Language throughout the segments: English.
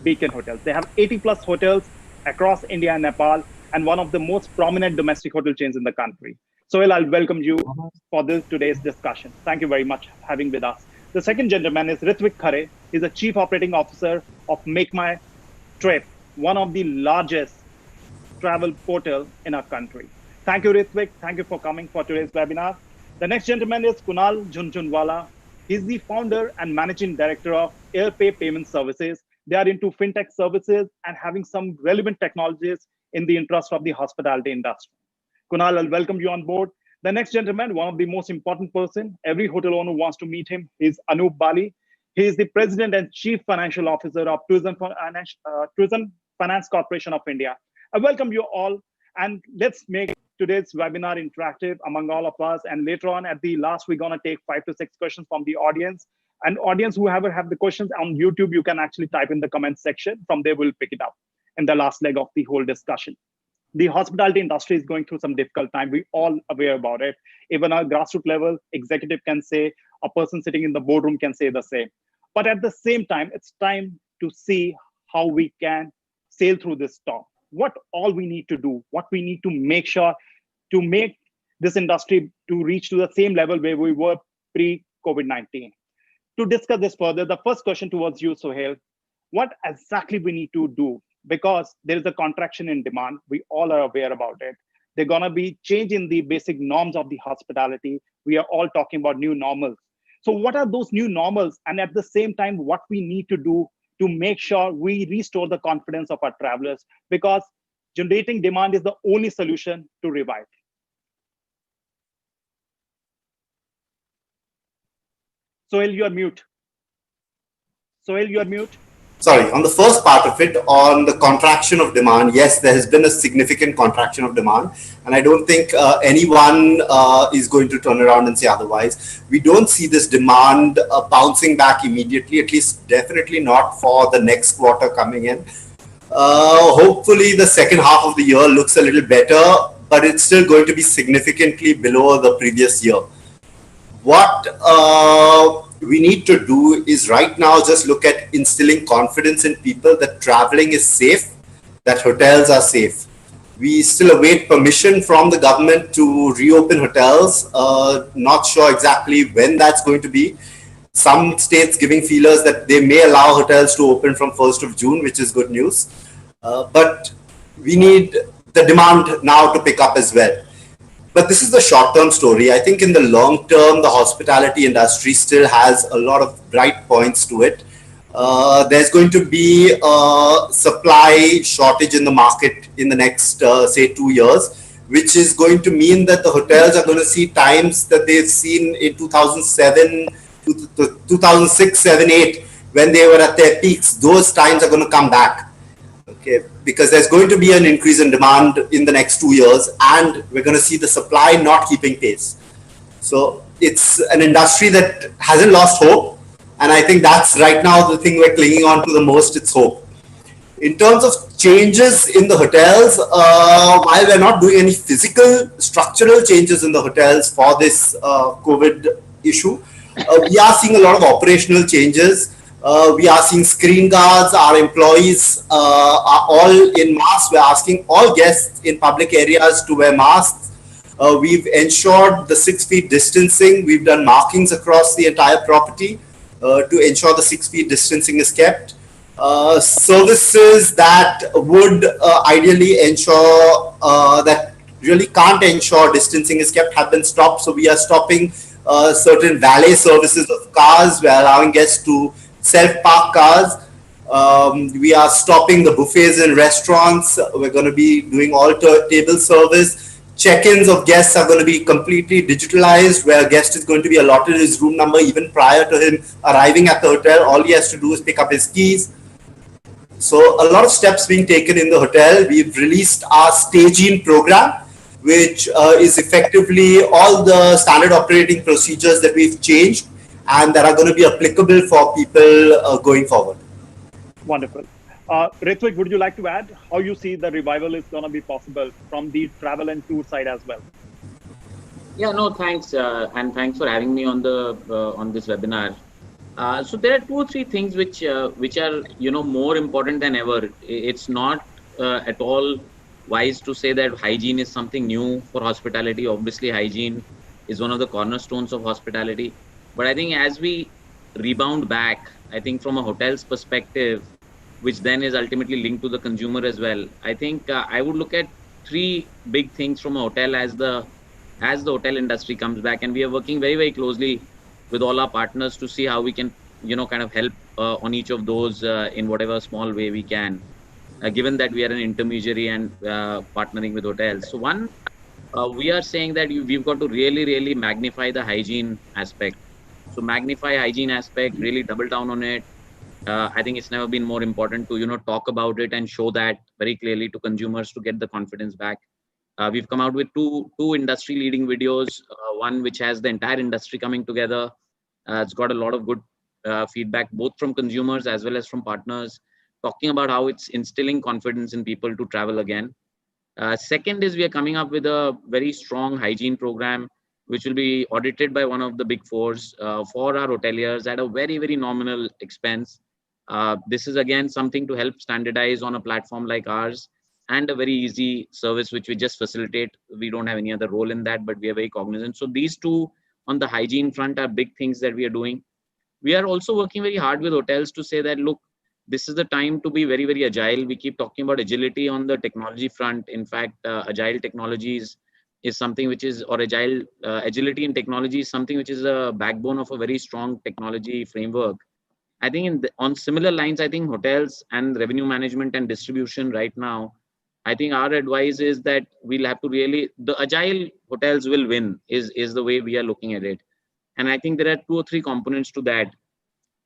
Beacon Hotels. They have 80 plus hotels across India and Nepal, and one of the most prominent domestic hotel chains in the country. Suhail, I'll welcome you for today's discussion. Thank you very much for having with us. The second gentleman is Ritwik Khare. He's the Chief Operating Officer of MakeMyTrip, one of the largest travel portal in our country. Thank you, Ritwik. Thank you for coming for today's webinar. The next gentleman is Kunal Jhunjhunwala. He's the founder and managing director of AirPay Payment Services. They are into fintech services and having some relevant technologies in the interest of the hospitality industry. Kunal, I'll welcome you on board. The next gentleman, one of the most important person, every hotel owner wants to meet him, is Anoop Bali. He is the president and chief financial officer of Tourism Finance Corporation of India. I welcome you all, and let's make today's webinar interactive among all of us. And later on at the last, we're gonna take 5 to 6 questions from the audience. And audience, whoever have the questions on YouTube, you can actually type in the comment section. From there, we'll pick it up in the last leg of the whole discussion. The hospitality industry is going through some difficult time. We all aware about it. Even at grassroots level, executive can say, a person sitting in the boardroom can say the same. But at the same time, it's time to see how we can sail through this storm. What all we need to do, what we need to make sure to make this industry to reach to the same level where we were pre-COVID-19. To discuss this further, the first question towards you, Suhail, what exactly we need to do? Because there is a contraction in demand. We all are aware about it. They're gonna be changing the basic norms of the hospitality. We are all talking about new normals. So what are those new normals? And at the same time, what we need to do to make sure we restore the confidence of our travelers? Because generating demand is the only solution to revive. Suhail, you are mute. Suhail, you are mute. Sorry, on the first part of it, on the contraction of demand, yes, there has been a significant contraction of demand. And I don't think anyone is going to turn around and say otherwise. We don't see this demand bouncing back immediately, at least definitely not for the next quarter coming in. Hopefully the second half of the year looks a little better, but it's still going to be significantly below the previous year. What we need to do is right now just look at instilling confidence in people that traveling is safe, that hotels are safe. We still await permission from the government to reopen hotels. Not sure exactly when that's going to be. Some states giving feelers that they may allow hotels to open from 1st of June, which is good news. But we need the demand now to pick up as well. But this is the short-term story. I think in the long term, the hospitality industry still has a lot of bright points to it. There's going to be a supply shortage in the market in the next, say, 2 years, which is going to mean that the hotels are going to see times that they've seen in 2007, 2006, 7, 8, when they were at their peaks. Those times are going to come back. Okay, because there's going to be an increase in demand in the next 2 years, and we're going to see the supply not keeping pace. So it's an industry that hasn't lost hope, and I think that's right now the thing we're clinging on to the most, it's hope. In terms of changes in the hotels, while we're not doing any physical structural changes in the hotels for this COVID issue, we are seeing a lot of operational changes. We are seeing screen guards, our employees are all in masks. We're asking all guests in public areas to wear masks. We've ensured the 6 feet distancing. We've done markings across the entire property to ensure the 6 feet distancing is kept. Services that would ideally ensure that really can't ensure distancing is kept have been stopped. So we are stopping certain valet services of cars. We're allowing guests to self-park cars. We are stopping the buffets in restaurants. We're going to be doing all table service. Check-ins of guests are going to be completely digitalized, where a guest is going to be allotted his room number even prior to him arriving at the hotel. All he has to do is pick up his keys. So a lot of steps being taken in the hotel. We've released our staging program, which is effectively all the standard operating procedures that we've changed and that are going to be applicable for people going forward. Wonderful. Ritwik, would you like to add how you see the revival is going to be possible from the travel and tour side as well? Yeah, no, thanks, and thanks for having me on the on this webinar. So there are two or three things which are more important than ever. It's not at all wise to say that hygiene is something new for hospitality. Obviously, hygiene is one of the cornerstones of hospitality. But I think as we rebound back, I think from a hotel's perspective, which then is ultimately linked to the consumer as well. I think I would look at three big things from a hotel as the hotel industry comes back, and we are working very very closely with all our partners to see how we can kind of help on each of those in whatever small way we can, given that we are an intermediary and partnering with hotels. So one, we are saying that we've got to really really magnify the hygiene aspect. So magnify hygiene aspect, really double down on it. I think it's never been more important to talk about it and show that very clearly to consumers to get the confidence back. We've come out with two industry leading videos. One which has the entire industry coming together. It's got a lot of good feedback both from consumers as well as from partners, talking about how it's instilling confidence in people to travel again. Second is we are coming up with a very strong hygiene program, which will be audited by one of the big fours for our hoteliers at a very, very nominal expense. This is again something to help standardize on a platform like ours, and a very easy service which we just facilitate. We don't have any other role in that, but we are very cognizant. So these two on the hygiene front are big things that we are doing. We are also working very hard with hotels to say that, look, this is the time to be very, very agile. We keep talking about agility on the technology front. In fact, agile technologies is something which is, or agility in technology is something which is a backbone of a very strong technology framework. I think on similar lines, I think hotels and revenue management and distribution right now, I think our advice is that we'll have to really, the agile hotels will win is the way we are looking at it. And I think there are two or three components to that.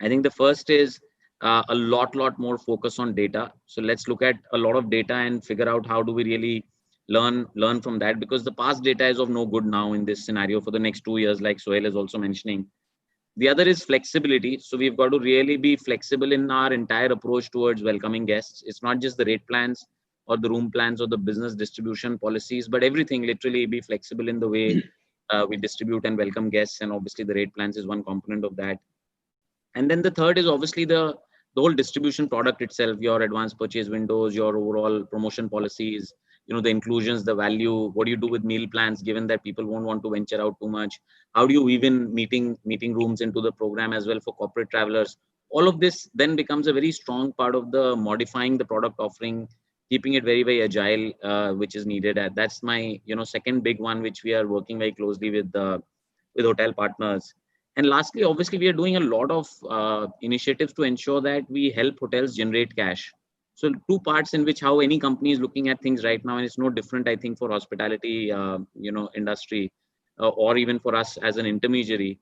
I think the first is a lot more focus on data. So let's look at a lot of data and figure out how do we really learn from that, because the past data is of no good now in this scenario for the next 2 years, like Suhail is also mentioning. The other is flexibility. So we've got to really be flexible in our entire approach towards welcoming guests. It's not just the rate plans or the room plans or the business distribution policies, but everything, literally be flexible in the way we distribute and welcome guests. And obviously the rate plans is one component of that. And then the third is obviously the whole distribution product itself, your advanced purchase windows, your overall promotion policies, the inclusions, the value. What do you do with meal plans, given that people won't want to venture out too much? How do you even meeting rooms into the program as well for corporate travelers? All of this then becomes a very strong part of the modifying the product offering, keeping it very, very agile, which is needed. That's my, second big one, which we are working very closely with hotel partners. And lastly, obviously, we are doing a lot of initiatives to ensure that we help hotels generate cash. So two parts in which how any company is looking at things right now, and it's no different, I think, for hospitality, industry, or even for us as an intermediary.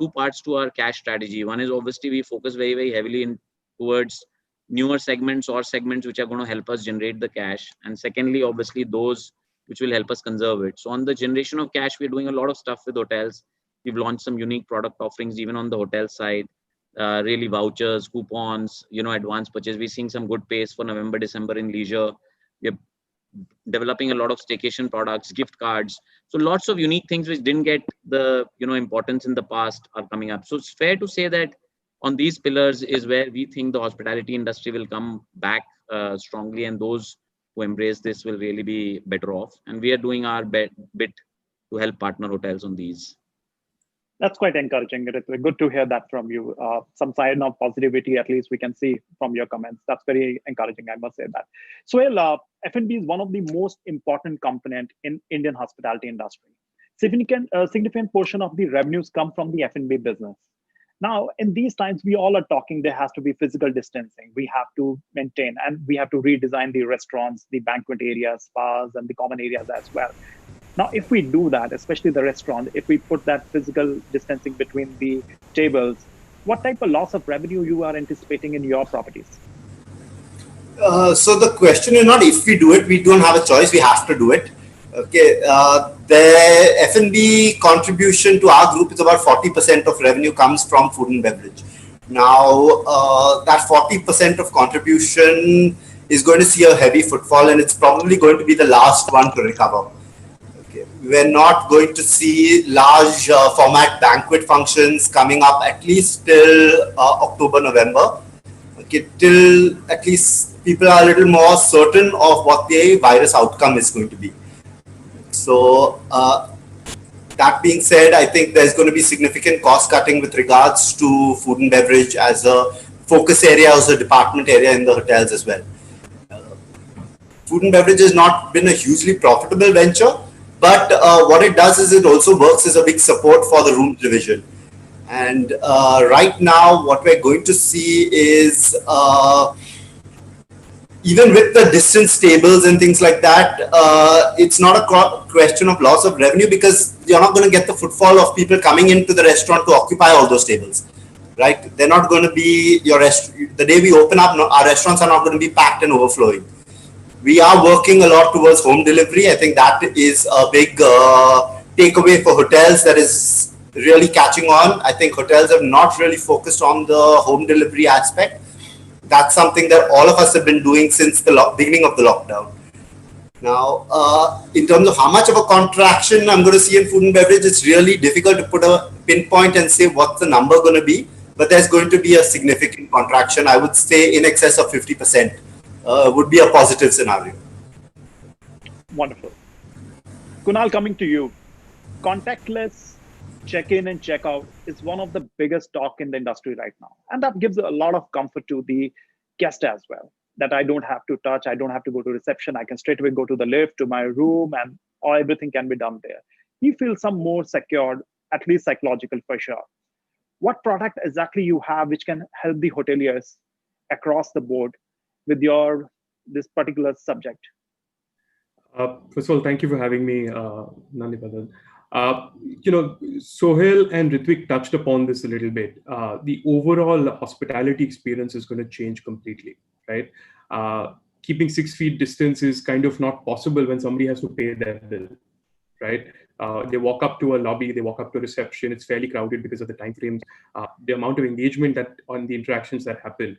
Two parts to our cash strategy. One is obviously we focus very, very heavily towards newer segments or segments which are going to help us generate the cash. And secondly, obviously, those which will help us conserve it. So on the generation of cash, we're doing a lot of stuff with hotels. We've launched some unique product offerings even on the hotel side, really vouchers, coupons, advance purchase. We're seeing some good pace for November, December in leisure. We're developing a lot of staycation products, gift cards. So lots of unique things which didn't get the importance in the past are coming up. So it's fair to say that on these pillars is where we think the hospitality industry will come back strongly, and those who embrace this will really be better off. And we are doing our bit to help partner hotels on these. That's quite encouraging. Ritwik. Good to hear that from you. Some sign of positivity, at least we can see from your comments. That's very encouraging, I must say that. Suhail, F&B is one of the most important component in Indian hospitality industry. Significant portion of the revenues come from the F&B business. Now, in these times, we all are talking, there has to be physical distancing. We have to maintain, and we have to redesign the restaurants, the banquet areas, spas, and the common areas as well. Now, if we do that, especially the restaurant, if we put that physical distancing between the tables, what type of loss of revenue you are anticipating in your properties? So the question is not if we do it, we don't have a choice, we have to do it. Okay, the F&B contribution to our group is about 40% of revenue comes from food and beverage. Now, that 40% of contribution is going to see a heavy footfall, and it's probably going to be the last one to recover. we're not going to see large format banquet functions coming up at least till October, November. Okay, till at least people are a little more certain of what the virus outcome is going to be. So that being said, I think there's going to be significant cost cutting with regards to food and beverage as a focus area, as a department area in the hotels as well. Food and beverage has not been a hugely profitable venture, but what it does is it also works as a big support for the rooms division. And right now, what we're going to see is even with the distance tables and things like that, it's not a question of loss of revenue because you're not going to get the footfall of people coming into the restaurant to occupy all those tables, right? They're not going to be the day we open up, our restaurants are not going to be packed and overflowing. We are working a lot towards home delivery. I think that is a big takeaway for hotels that is really catching on. I think hotels have not really focused on the home delivery aspect. That's something that all of us have been doing since the beginning of the lockdown. Now, in terms of how much of a contraction I'm going to see in food and beverage, it's really difficult to put a pinpoint and say what's the number going to be. But there's going to be a significant contraction. I would say in excess of 50%. Would be a positive scenario. Wonderful. Kunal, coming to you. Contactless check-in and check-out is one of the biggest talk in the industry right now. And that gives a lot of comfort to the guest as well, that I don't have to touch, I don't have to go to reception, I can straight away go to the lift, to my room, and everything can be done there. He feels some more secured, at least psychological for sure. What product exactly you have which can help the hoteliers across the board with this particular subject? First of all, thank you for having me, Nandivardhan. Suhail and Ritwik touched upon this a little bit. The overall hospitality experience is going to change completely, right? Keeping 6 feet distance is kind of not possible when somebody has to pay their bill, right? They walk up to a lobby, they walk up to a reception, it's fairly crowded because of the time frames, the amount of engagement that on the interactions that happen.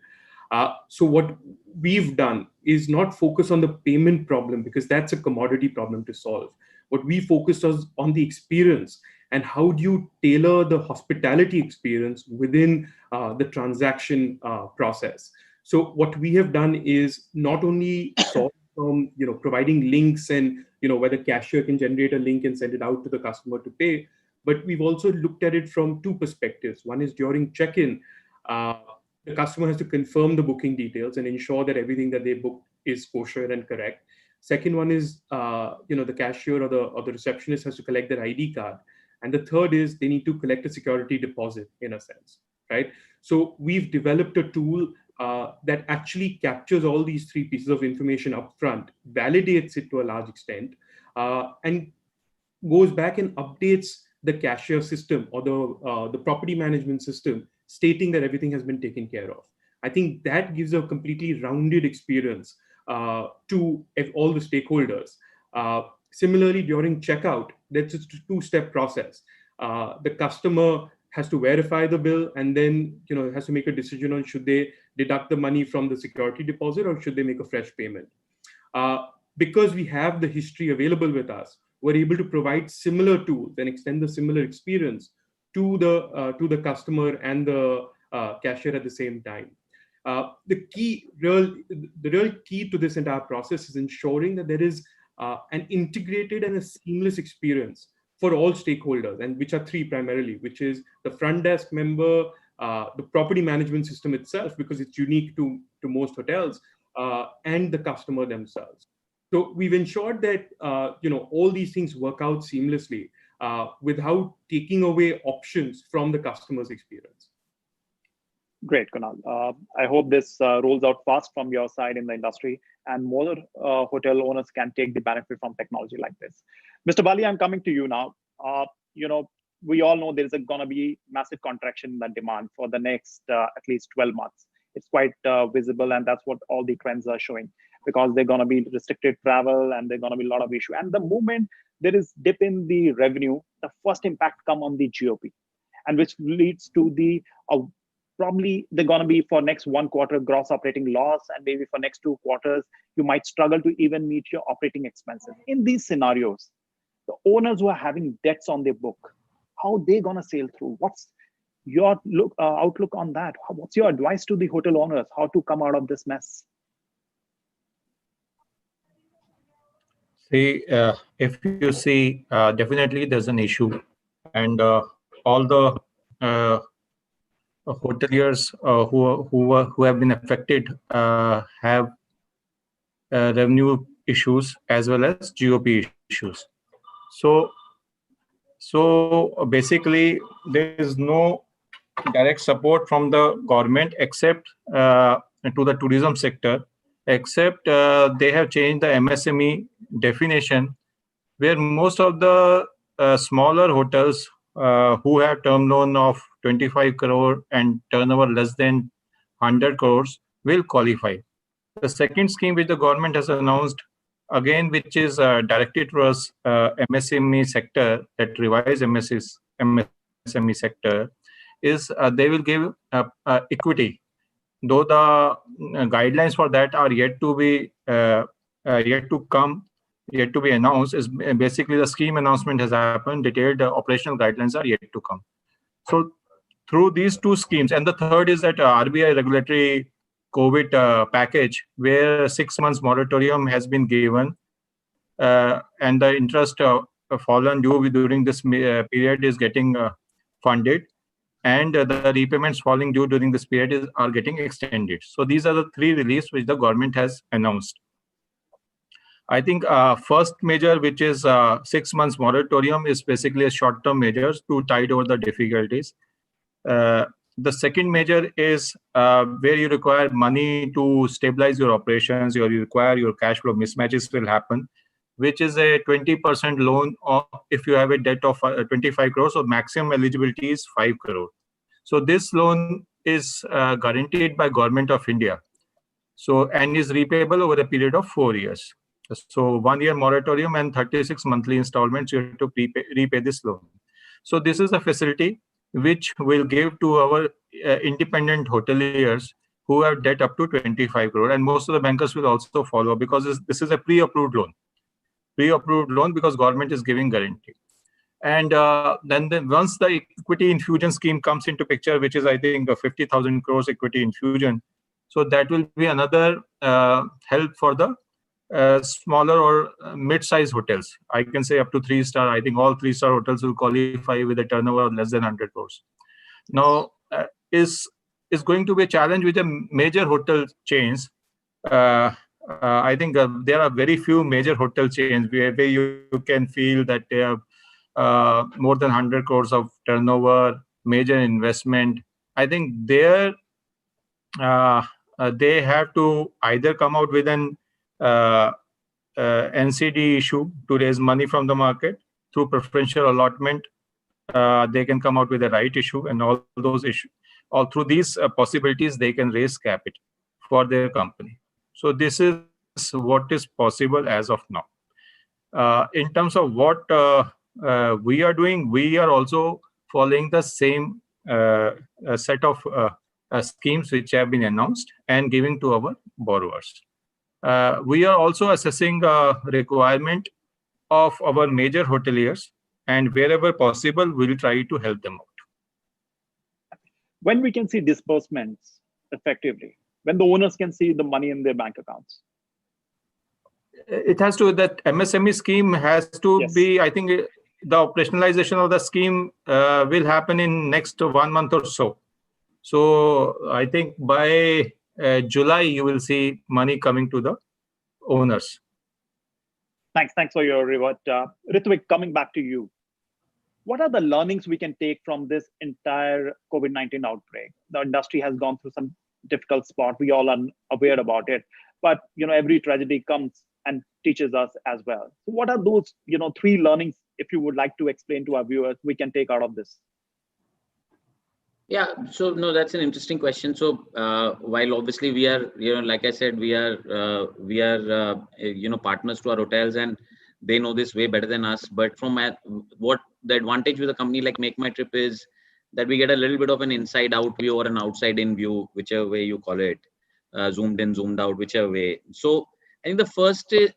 So what we've done is not focus on the payment problem because that's a commodity problem to solve. What we focused on the experience and how do you tailor the hospitality experience within the transaction process. So what we have done is not only solve from providing links and where the cashier can generate a link and send it out to the customer to pay, but we've also looked at it from two perspectives. One is during check-in. The customer has to confirm the booking details and ensure that everything that they booked is kosher and correct. Second one is, the cashier or the receptionist has to collect their ID card. And the third is they need to collect a security deposit in a sense, right? So we've developed a tool that actually captures all these three pieces of information upfront, validates it to a large extent, and goes back and updates the cashier system or the property management system, stating that everything has been taken care of. I think that gives a completely rounded experience to all the stakeholders. Similarly, during checkout, that's a two-step process. The customer has to verify the bill and then has to make a decision on should they deduct the money from the security deposit or should they make a fresh payment. Because we have the history available with us, we're able to provide similar tools and extend the similar experience to the customer and the cashier at the same time. The real key to this entire process is ensuring that there is an integrated and a seamless experience for all stakeholders, and which are three primarily, which is the front desk member, the property management system itself, because it's unique to most hotels, and the customer themselves. So we've ensured that all these things work out seamlessly without taking away options from the customer's experience. Great, Kunal. I hope this rolls out fast from your side in the industry and more hotel owners can take the benefit from technology like this. Mr. Bali, I'm coming to you now. We all know there's going to be massive contraction in the demand for the next at least 12 months. It's quite visible, and that's what all the trends are showing, because they're going to be restricted travel and there's going to be a lot of issue. And the moment there is dip in the revenue, the first impact come on the GOP, and which leads to the probably they're going to be for next 1 quarter gross operating loss, and maybe for next 2 quarters you might struggle to even meet your operating expenses. In these scenarios, The owners who are having debts on their book, how they gonna sail through? What's your outlook on that? What's your advice to the hotel owners? How to come out of this mess? See, if you see, definitely there's an issue, and all the hoteliers who have been affected have revenue issues as well as GOP issues. So, basically, there is no direct support from the government except to the tourism sector, except they have changed the MSME definition, where most of the smaller hotels who have term loan of 25 crore and turnover less than 100 crores will qualify. The second scheme which the government has announced, again, which is directed towards MSME sector, that revised MSME sector, is they will give equity. Though the guidelines for that are yet to be yet to come, yet to be announced, is basically the scheme announcement has happened. Detailed operational guidelines are yet to come. So through these two schemes, and the third is that RBI regulatory COVID package, where 6 months moratorium has been given, and the interest fallen due during this period is getting funded, and the repayments falling due during this period are getting extended. So these are the three reliefs which the government has announced. I think first measure, which is 6 months moratorium, is basically a short-term measures to tide over the difficulties. The second measure is where you require money to stabilize your operations, or you require your cash flow mismatches will happen, which is a 20% loan if you have a debt of 25 crores, or maximum eligibility is 5 crore. So this loan is guaranteed by Government of India, so and is repayable over a period of 4 years. So 1 year moratorium and 36 monthly installments you have to repay this loan. So this is a facility which will give to our independent hoteliers who have debt up to 25 crore, and most of the bankers will also follow, because this is a pre-approved loan because government is giving guarantee. And then once the equity infusion scheme comes into picture, which is I think 50,000 crores equity infusion, so that will be another help for the smaller or mid-sized hotels. I can say up to 3-star. I think all 3-star hotels will qualify with a turnover of less than 100 crores. Now, is going to be a challenge with the major hotel chains. I think there are very few major hotel chains where you can feel that they have more than 100 crores of turnover, major investment. I think there they have to either come out with an NCD issue to raise money from the market through preferential allotment. They can come out with a right issue, and all those issues, all through these possibilities, they can raise capital for their company. So this is what is possible as of now. In terms of what we are doing, we are also following the same set of schemes which have been announced and giving to our borrowers. We are also assessing requirement of our major hoteliers, and wherever possible, we'll try to help them out. When we can see disbursements effectively, when the owners can see the money in their bank accounts? It has to, that MSME scheme has to be, I think the operationalization of the scheme will happen in next 1 month or so. So I think by July, you will see money coming to the owners. Thanks for your reward. Ritwik, coming back to you. What are the learnings we can take from this entire COVID-19 outbreak? The industry has gone through some difficult spot. We all are aware about it. But every tragedy comes and teaches us as well. So what are those 3 learnings, if you would like to explain to our viewers, we can take out of this? Yeah, so no, that's an interesting question. So while obviously we are, like I said, we are partners to our hotels, and they know this way better than us. But from what the advantage with a company like MakeMyTrip is that we get a little bit of an inside out view or an outside in view, whichever way you call it, zoomed in, zoomed out, whichever way. So I think the first is,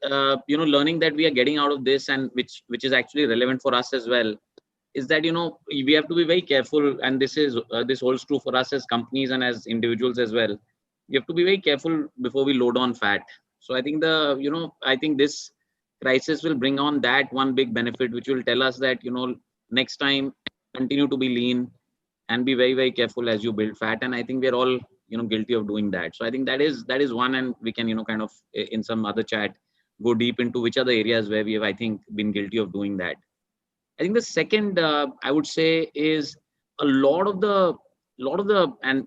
learning that we are getting out of this, and which is actually relevant for us as well, is that, we have to be very careful, and this holds true for us as companies and as individuals as well. We have to be very careful before we load on fat. So I think I think this crisis will bring on that one big benefit, which will tell us that, next time continue to be lean and be very, very careful as you build fat. And I think we're all, guilty of doing that. So I think that is one, and we can, kind of in some other chat, go deep into which are the areas where we have, I think, been guilty of doing that. I think the second, I would say, is a lot of the, and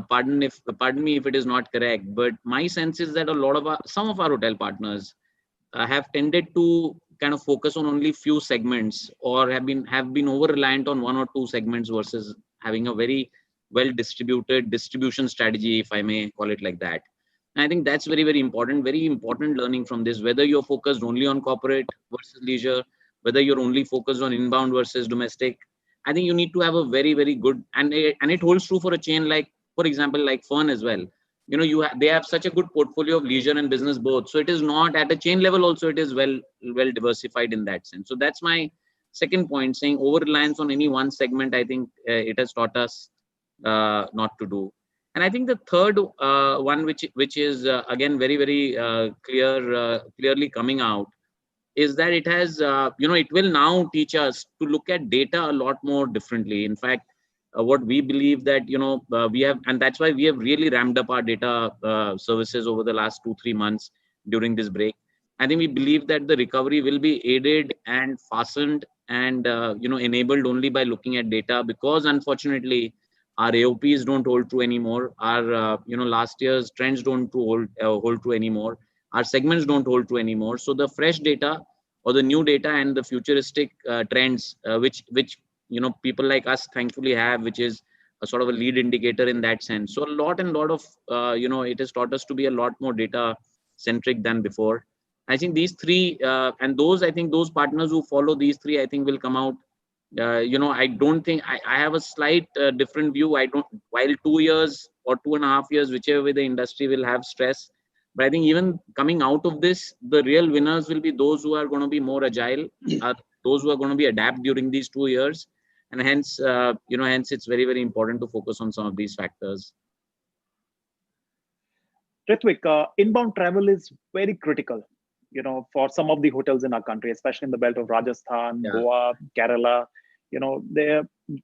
pardon me if it is not correct, but my sense is that some of our hotel partners have tended to kind of focus on only few segments, or have been over reliant on one or two segments versus having a very well distributed distribution strategy, if I may call it like that. And I think that's very, very important learning from this, whether you're focused only on corporate versus leisure, whether you're only focused on inbound versus domestic. I think you need to have a very, very good, and it holds true for a chain like, for example, like Fern as well. They have such a good portfolio of leisure and business both. So it is not at a chain level also, it is well diversified in that sense. So that's my second point, saying over reliance on any one segment, I think it has taught us not to do. And I think the third one, which is again very, very clearly coming out, is that it has, it will now teach us to look at data a lot more differently. In fact, what we believe that, we have, and that's why we have really ramped up our data services over the last 2-3 months during this break. I think we believe that the recovery will be aided and fastened and, enabled only by looking at data, because unfortunately, our AOPs don't hold true anymore. Our, last year's trends don't hold true anymore. Our segments don't hold true anymore. So the fresh data or the new data and the futuristic trends, which people like us thankfully have, which is a sort of a lead indicator in that sense. So a lot of it has taught us to be a lot more data centric than before. I think these three and I think those partners who follow these three, I think will come out. I don't think I have a slight different view. While 2 years or 2.5 years, whichever way the industry will have stress. But I think even coming out of this, the real winners will be those who are going to be more agile, those who are going to be adapt during these 2 years. And hence, hence it's very, very important to focus on some of these factors. Ritwik, inbound travel is very critical, for some of the hotels in our country, especially in the belt of Rajasthan, Goa, Kerala.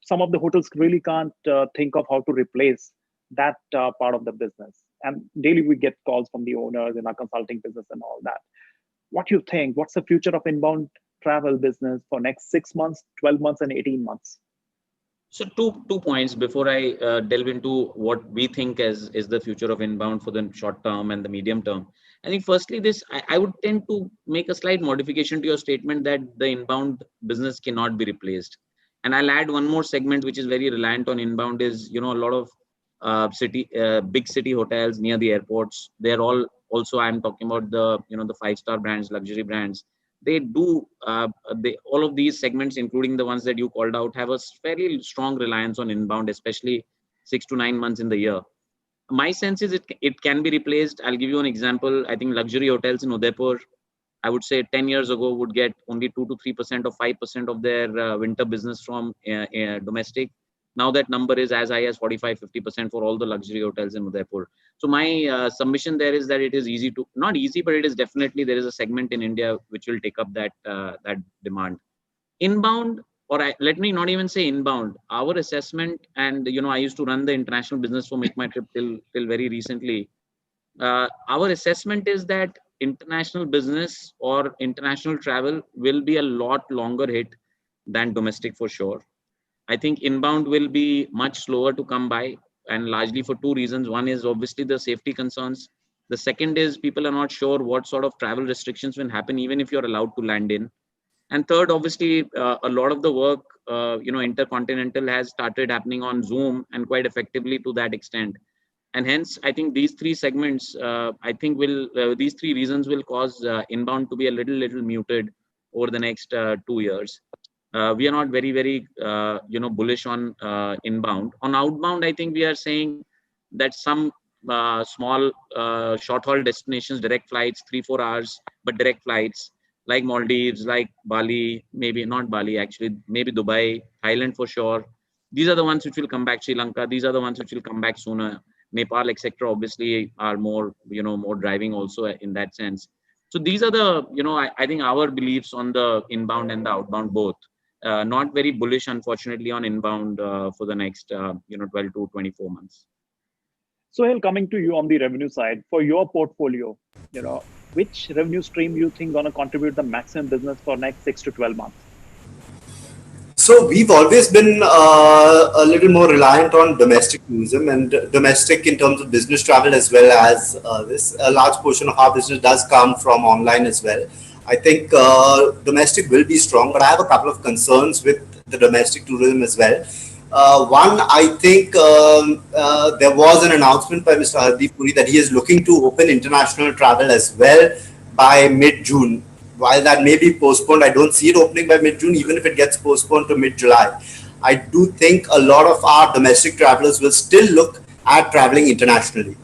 Some of the hotels really can't think of how to replace that part of the business. And daily we get calls from the owners in our consulting business and all that. What do you think? What's the future of inbound travel business for next 6 months, 12 months, and 18 months? So two points before I delve into what we think is the future of inbound for the short term and the medium term. I think firstly, I would tend to make a slight modification to your statement that the inbound business cannot be replaced. And I'll add one more segment which is very reliant on inbound is, a lot of big city hotels near the airports. They're all also, I'm talking about the 5-star brands, luxury brands. They do, all of these segments, including the ones that you called out, have a fairly strong reliance on inbound, especially 6 to 9 months in the year. My sense is it can be replaced. I'll give you an example. I think luxury hotels in Udaipur, I would say 10 years ago would get only 2 to 3% or 5% of their winter business from domestic. Now that number is as high as 45-50% for all the luxury hotels in Udaipur. So my submission there is that it is easy to, not easy, but it is definitely, there is a segment in India which will take up that demand. Inbound, let me not even say inbound, our assessment, and I used to run the international business for MakeMyTrip till very recently. Our assessment is that international business or international travel will be a lot longer hit than domestic for sure. I think inbound will be much slower to come by, and largely for two reasons. One is obviously the safety concerns. The second is people are not sure what sort of travel restrictions will happen, even if you're allowed to land in. And third, obviously, a lot of the work, intercontinental has started happening on Zoom and quite effectively to that extent. And hence, I think these three segments, these three reasons will cause inbound to be a little muted over the next 2 years. We are not very, very, bullish on inbound. On outbound, I think we are saying that some small short-haul destinations, direct flights, 3-4 hours, but direct flights, like Maldives, like Bali, maybe not Bali, actually, maybe Dubai, Thailand for sure. These are the ones which will come back. Sri Lanka, these are the ones which will come back sooner. Nepal, etc., obviously are more, more driving also in that sense. So these are the, I think our beliefs on the inbound and the outbound both. Not very bullish, unfortunately, on inbound for the next, 12 to 24 months. Suhail, coming to you on the revenue side, for your portfolio, which revenue stream you think going to contribute the maximum business for next 6 to 12 months? So we've always been a little more reliant on domestic tourism and domestic in terms of business travel as well as this. A large portion of our business does come from online as well. I think domestic will be strong, but I have a couple of concerns with the domestic tourism as well. One, I think there was an announcement by Mr. Hardeep Puri that he is looking to open international travel as well by mid-June. While that may be postponed, I don't see it opening by mid-June, even if it gets postponed to mid-July. I do think a lot of our domestic travelers will still look at traveling internationally.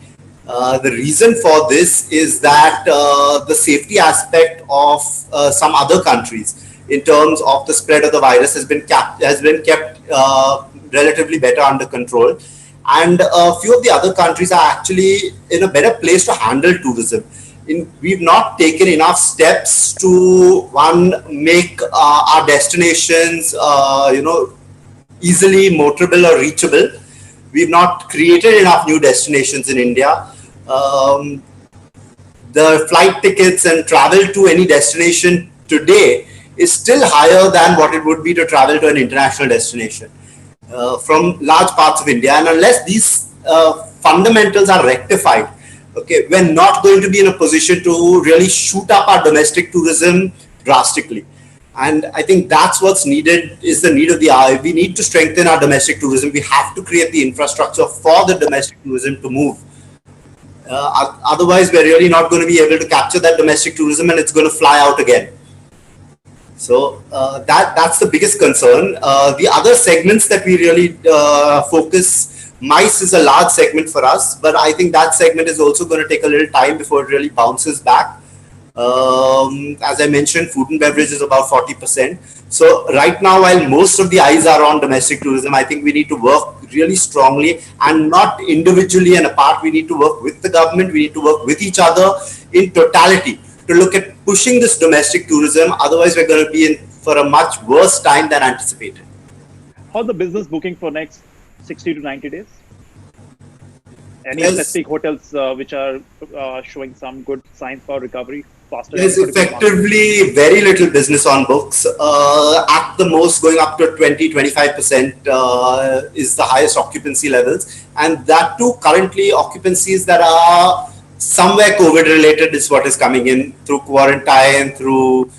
The reason for this is that the safety aspect of some other countries in terms of the spread of the virus has been kept relatively better under control. And a few of the other countries are actually in a better place to handle tourism. We've not taken enough steps to, one, make our destinations, easily motorable or reachable. We've not created enough new destinations in India. The flight tickets and travel to any destination today is still higher than what it would be to travel to an international destination from large parts of India. And unless these fundamentals are rectified, okay, we're not going to be in a position to really shoot up our domestic tourism drastically. And I think that's what's needed, is the need of the hour. We need to strengthen our domestic tourism. We have to create the infrastructure for the domestic tourism to move. Otherwise, we're really not going to be able to capture that domestic tourism and it's going to fly out again. So that's the biggest concern. The other segments that we really focus, MICE is a large segment for us, but I think that segment is also going to take a little time before it really bounces back. As I mentioned, food and beverage is about 40%. So right now, while most of the eyes are on domestic tourism, I think we need to work really strongly and not individually and apart. We need to work with the government. We need to work with each other in totality to look at pushing this domestic tourism. Otherwise, we're going to be in for a much worse time than anticipated. How's the business booking for next 60 to 90 days? Any specific hotels which are showing some good signs for recovery faster? There's effectively very little business on books. At the most, going up to 20-25% is the highest occupancy levels. And that too, currently, occupancies that are somewhere COVID related is what is coming in through quarantine, through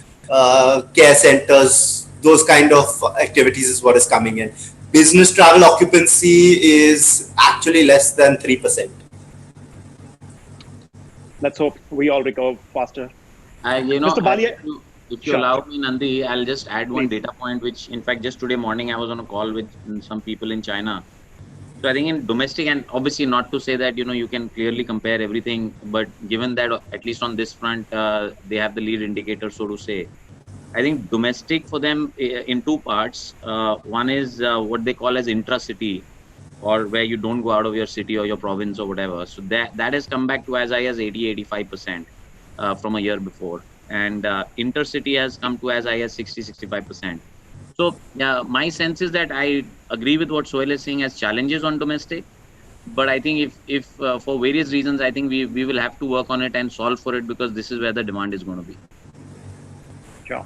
care centers, those kind of activities is what is coming in. Business travel occupancy is actually less than 3%. Let's hope we all recover faster. Mr. Bali, if you allow me, Nandi, I'll just add one data point, which in fact, just today morning, I was on a call with some people in China. So I think in domestic, and obviously not to say that, you can clearly compare everything, but given that at least on this front, they have the lead indicator, so to say. I think domestic for them in two parts. One is what they call as intra-city, or where you don't go out of your city or your province or whatever. So that has come back to as high as 80-85% from a year before. And intercity has come to as high as 60-65%. So my sense is that I agree with what Suhail is saying as challenges on domestic. But I think if for various reasons, I think we will have to work on it and solve for it, because this is where the demand is going to be. Sure.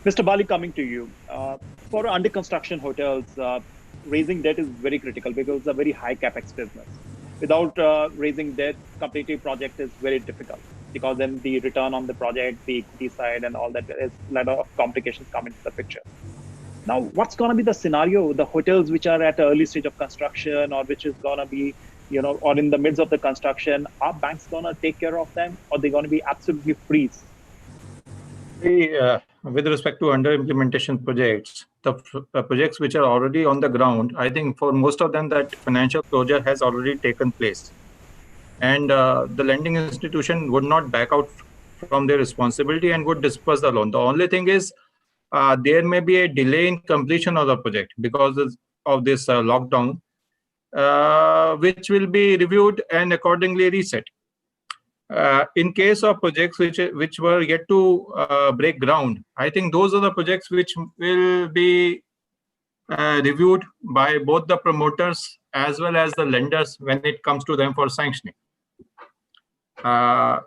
Mr. Bali, coming to you. For under construction hotels, raising debt is very critical because it's a very high capex business. Without raising debt, completing project is very difficult, because then the return on the project, the equity side and all that, is a lot of complications come into the picture. Now, what's going to be the scenario, the hotels which are at the early stage of construction, or which is going to be, or in the midst of the construction, are banks going to take care of them, or they're going to be absolutely freeze? With respect to under implementation projects, the projects which are already on the ground, I think for most of them that financial closure has already taken place. and the lending institution would not back out from their responsibility and would disperse the loan. The only thing is there may be a delay in completion of the project because of this lockdown, which will be reviewed and accordingly reset. In case of projects which were yet to break ground, I think those are the projects which will be reviewed by both the promoters as well as the lenders when it comes to them for sanctioning.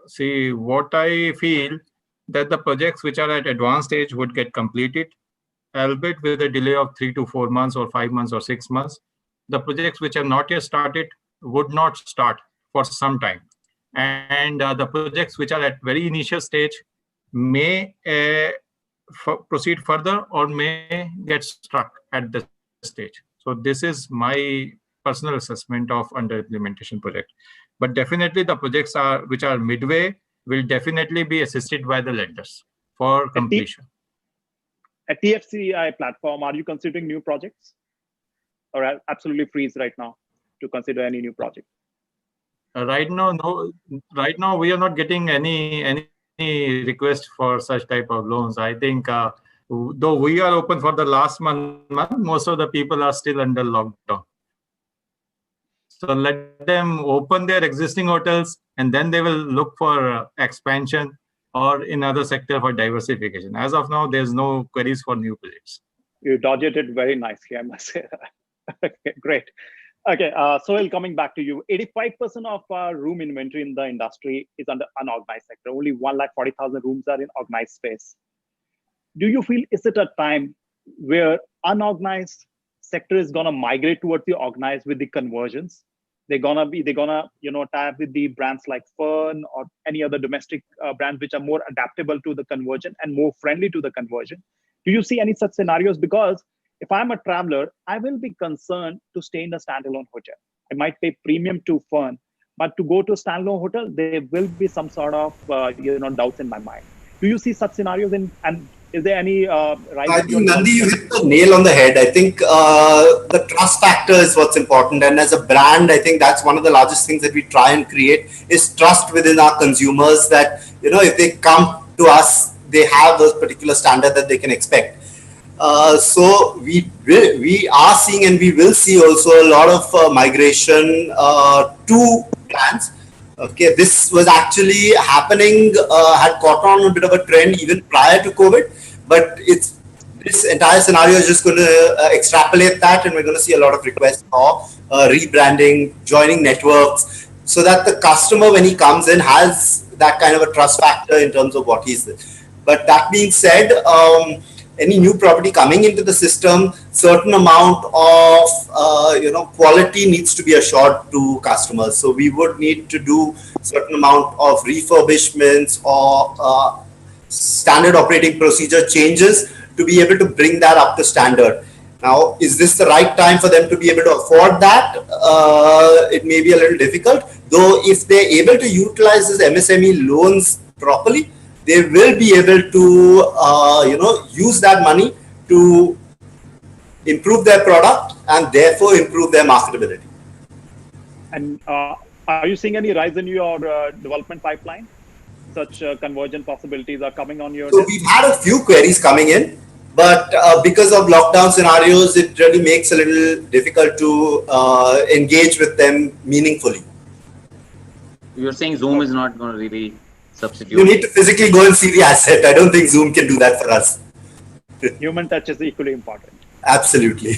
See, what I feel that the projects which are at advanced stage would get completed, albeit with a delay of 3 to 4 months or 5 months or 6 months. The projects which have not yet started would not start for some time. And the projects which are at very initial stage may proceed further or may get stuck at this stage. So this is my personal assessment of under implementation project. But definitely the projects which are midway will definitely be assisted by the lenders for completion. At TFCI platform, are you considering new projects, or absolutely freeze right now to consider any new project? Right now, no. Right now, we are not getting any request for such type of loans. I think though we are open for the last month, most of the people are still under lockdown. So let them open their existing hotels, and then they will look for expansion or in other sector for diversification. As of now, there's no queries for new projects. You dodged it very nicely, I must say. Okay, great. Okay, Suhail, coming back to you, 85% of our room inventory in the industry is under unorganized sector. Only 140,000 rooms are in organized space. Do you feel, is it a time where unorganized sector is gonna migrate towards the organized with the conversions? They're gonna tie up with the brands like Fern or any other domestic brands which are more adaptable to the conversion and more friendly to the conversion. Do you see any such scenarios? Because if I'm a traveler, I will be concerned to stay in a standalone hotel. I might pay premium to Fern, but to go to a standalone hotel, there will be some sort of doubts in my mind. Do you see such scenarios? And is there any rise? I think, Nandi, you hit the nail on the head. I think the trust factor is what's important. And as a brand, I think that's one of the largest things that we try and create is trust within our consumers that, if they come to us, they have a particular standard that they can expect. So we are seeing and we will see also a lot of migration to plans. Okay, this was actually happening, had caught on a bit of a trend even prior to COVID, but this entire scenario is just going to extrapolate that, and we're going to see a lot of requests for rebranding, joining networks, so that the customer, when he comes in, has that kind of a trust factor in terms of what he's. But that being said, any new property coming into the system, certain amount of quality needs to be assured to customers. So we would need to do certain amount of refurbishments or standard operating procedure changes to be able to bring that up to standard. Now, is this the right time for them to be able to afford that? It may be a little difficult, though if they're able to utilize this MSME loans properly, they will be able to, use that money to improve their product and therefore improve their marketability. And are you seeing any rise in your development pipeline? Such conversion possibilities are coming on your. So we've had a few queries coming in, but because of lockdown scenarios, it really makes it a little difficult to engage with them meaningfully. You're saying Zoom is not going to really substitute? You need to physically go and see the asset. I don't think Zoom can do that for us. Human touch is equally important. Absolutely.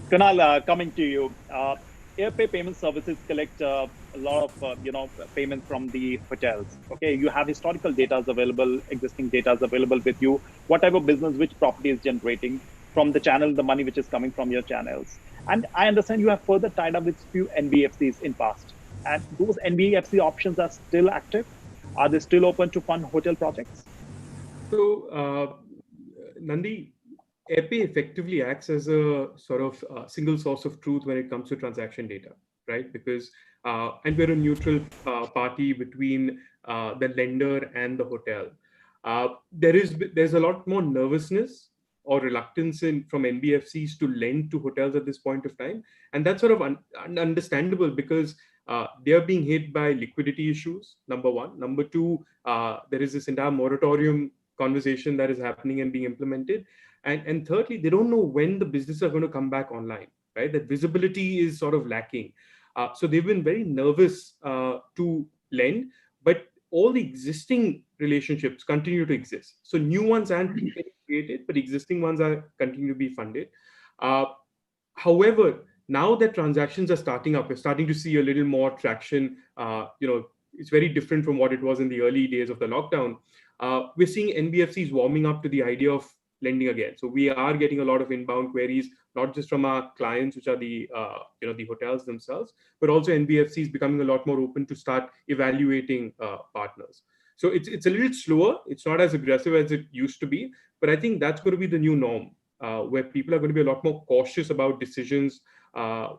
Kunal, coming to you. AirPay payment services collect a lot of payments from the hotels. Okay, you have historical data available, existing data available with you. Whatever business, which property is generating from the channel, the money which is coming from your channels. And I understand you have further tied up with few NBFCs in past. And those NBFC options are still active. Are they still open to fund hotel projects? So, Nandi, AirPay effectively acts as a sort of single source of truth when it comes to transaction data, right? Because, and we're a neutral party between the lender and the hotel. There's a lot more nervousness or reluctance from NBFCs to lend to hotels at this point of time. And that's sort of understandable because They are being hit by liquidity issues, number one. Number two, there is this entire moratorium conversation that is happening and being implemented. And thirdly, they don't know when the businesses are going to come back online, right? That visibility is sort of lacking. So they've been very nervous to lend, but all the existing relationships continue to exist. So new ones aren't getting created, but existing ones are continue to be funded. However, now that transactions are starting up, we're starting to see a little more traction. It's very different from what it was in the early days of the lockdown. We're seeing NBFCs warming up to the idea of lending again. So we are getting a lot of inbound queries, not just from our clients, which are the hotels themselves, but also NBFCs becoming a lot more open to start evaluating partners. So it's a little slower. It's not as aggressive as it used to be, but I think that's going to be the new norm, where people are going to be a lot more cautious about decisions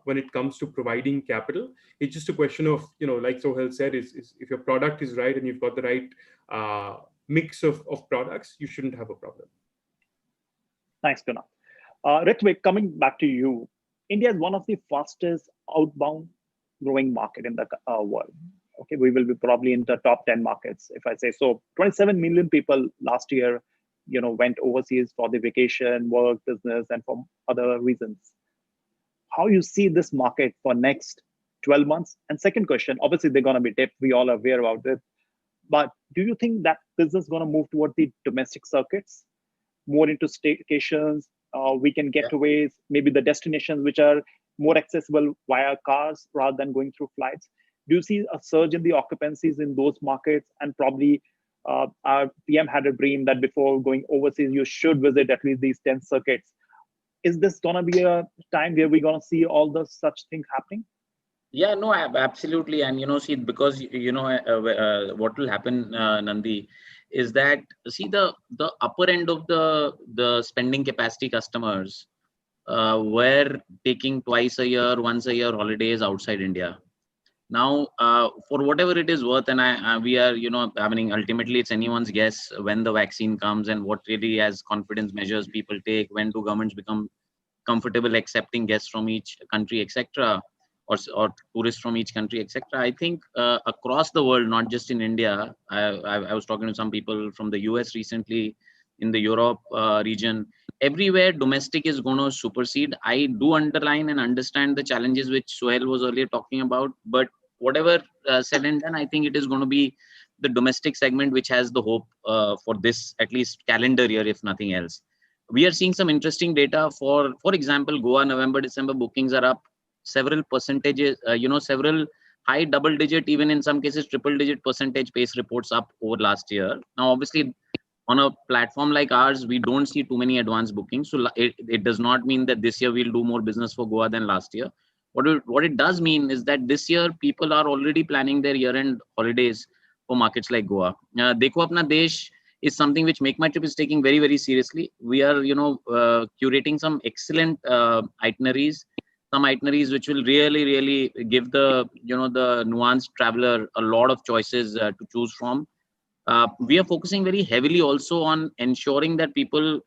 when it comes to providing capital. It's just a question of, like Suhail said, is if your product is right and you've got the right mix of products, you shouldn't have a problem. Thanks, Kunal. Ritwik, coming back to you, India is one of the fastest outbound growing market in the world. Okay, we will be probably in the top 10 markets, if I say so. 27 million people last year, went overseas for the vacation, work, business, and for other reasons. How you see this market for next 12 months? And second question, obviously they're going to be dipped. We all are aware about it. But do you think that business is going to move toward the domestic circuits, more into staycations, weekend getaways, maybe the destinations which are more accessible via cars rather than going through flights? Do you see a surge in the occupancies in those markets? And probably our PM had a dream that before going overseas, you should visit at least these 10 circuits. Is this going to be a time where we're going to see all the such things happening? Yeah, no, absolutely. And, see, because, what will happen, Nandi, is that, see, the upper end of the spending capacity customers were taking once a year holidays outside India. Now, for whatever it is worth, and we are, ultimately it's anyone's guess when the vaccine comes and what really as confidence measures people take, when do governments become comfortable accepting guests from each country, etc., or tourists from each country, etc. I think across the world, not just in India, I was talking to some people from the US recently, in the Europe region, everywhere domestic is going to supersede. I do underline and understand the challenges which Suhail was earlier talking about, but whatever said and done, I think it is going to be the domestic segment which has the hope for this, at least calendar year, if nothing else. We are seeing some interesting data. For example, Goa, November, December bookings are up several percentages, several high double digit, even in some cases triple digit percentage pace reports up over last year. Now, obviously, on a platform like ours, we don't see too many advanced bookings. So it does not mean that this year we'll do more business for Goa than last year. What it does mean is that this year people are already planning their year-end holidays for markets like Goa. Dekho Apna Desh is something which MakeMyTrip is taking very, very seriously. We are, curating some excellent itineraries. Some itineraries which will really, really give the nuanced traveler a lot of choices to choose from. We are focusing very heavily also on ensuring that people,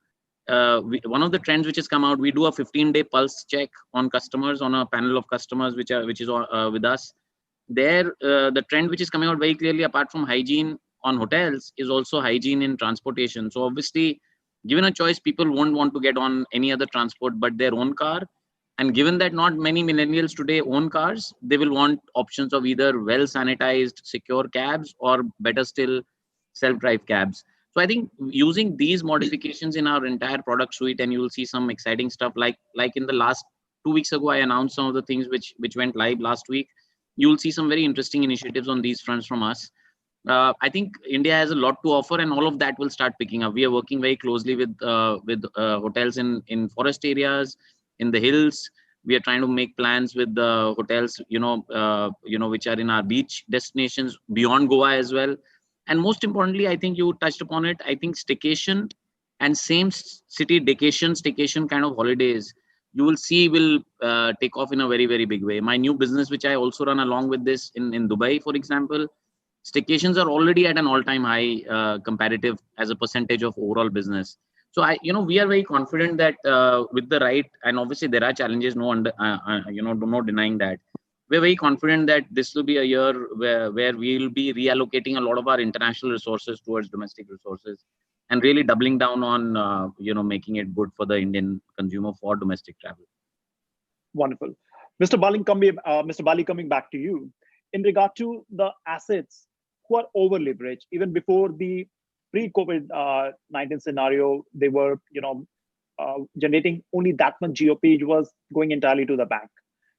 one of the trends which has come out, we do a 15-day pulse check on customers, on a panel of customers which is with us. There, the trend which is coming out very clearly, apart from hygiene on hotels, is also hygiene in transportation. So obviously, given a choice, people won't want to get on any other transport but their own car. And given that not many millennials today own cars, they will want options of either well-sanitized, secure cabs, or better still, self-drive cabs. So I think using these modifications in our entire product suite, and you will see some exciting stuff like in the last 2 weeks ago, I announced some of the things which went live last week. You will see some very interesting initiatives on these fronts from us. I think India has a lot to offer, and all of that will start picking up. We are working very closely with hotels in forest areas, in the hills. We are trying to make plans with the hotels, which are in our beach destinations beyond Goa as well. And most importantly, I think you touched upon it. I think staycation and same city staycation kind of holidays, you will see will take off in a very, very big way. My new business, which I also run along with this in Dubai, for example, staycations are already at an all-time high comparative as a percentage of overall business. So we are very confident that with the right, and obviously there are challenges, no denying that. we're very confident that this will be a year where we'll be reallocating a lot of our international resources towards domestic resources and really doubling down on, making it good for the Indian consumer for domestic travel. Wonderful. Mr. Bali, coming back to you. In regard to the assets who are over leveraged, even before the pre-COVID-19 scenario, they were, generating only that much GOP, which was going entirely to the bank.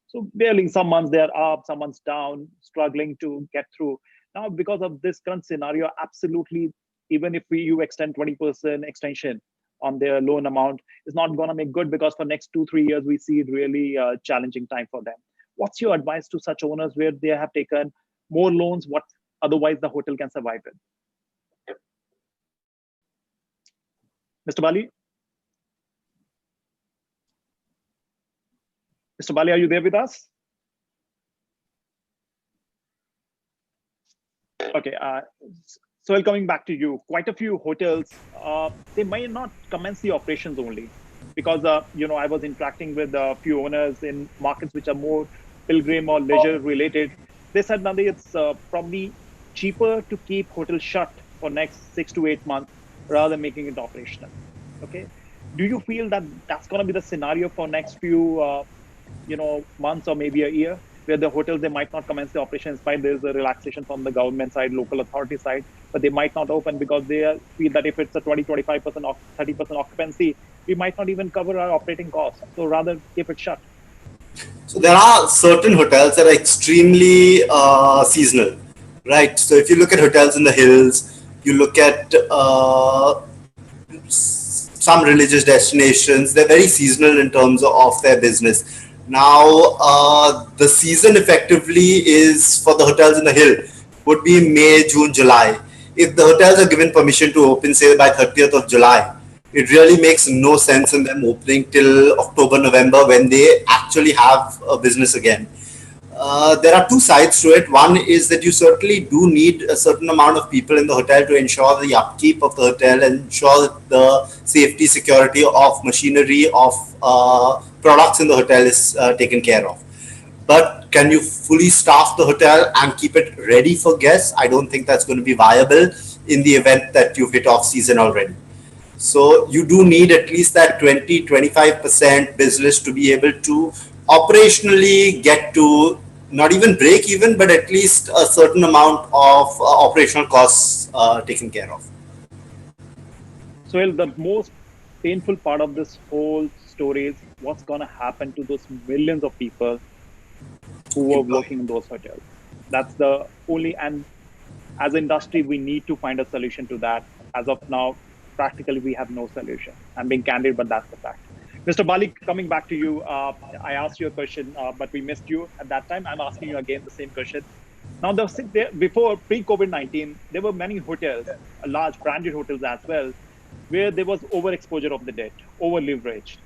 So barely some months they're up, some months down, struggling to get through. Now, because of this current scenario, absolutely, even if you extend 20% extension on their loan amount, is not going to make good, because for next 2-3 years, we see it really challenging time for them. What's your advice to such owners where they have taken more loans, what otherwise the hotel can survive with? Mr. Bali? Mr. Bali, are you there with us? Okay, so coming back to you, quite a few hotels, they may not commence the operations only because, I was interacting with a few owners in markets which are more pilgrim or leisure related. They said, Nandi, it's probably cheaper to keep hotels shut for next 6 to 8 months rather than making it operational. Okay. Do you feel that that's going to be the scenario for next few, months or maybe a year, where the hotels, they might not commence the operation despite there's a relaxation from the government side, local authority side, but they might not open because they feel that if it's a 20, 25% or 30% occupancy, we might not even cover our operating costs. So rather keep it shut. So there are certain hotels that are extremely seasonal, right? So if you look at hotels in the hills, you look at some religious destinations, they're very seasonal in terms of their business. Now, the season effectively is for the hotels in the hill would be May, June, July. If the hotels are given permission to open, say by 30th of July, it really makes no sense in them opening till October, November, when they actually have a business again. There are two sides to it. One is that you certainly do need a certain amount of people in the hotel to ensure the upkeep of the hotel and ensure that the safety, security of machinery, of products in the hotel is taken care of. But can you fully staff the hotel and keep it ready for guests? I don't think that's going to be viable in the event that you've hit off season already. So you do need at least that 20-25% business to be able to operationally get to not even break even, but at least a certain amount of operational costs taken care of. So the most painful part of this whole story is what's going to happen to those millions of people who were working in those hotels. That's the only, and as an industry, we need to find a solution to that. As of now, practically, we have no solution. I'm being candid, but that's the fact. Mr. Bali, coming back to you, I asked you a question, but we missed you at that time. I'm asking you again the same question. Now, before pre-COVID-19, there were many hotels, large branded hotels as well, where there was overexposure of the debt, over leveraged,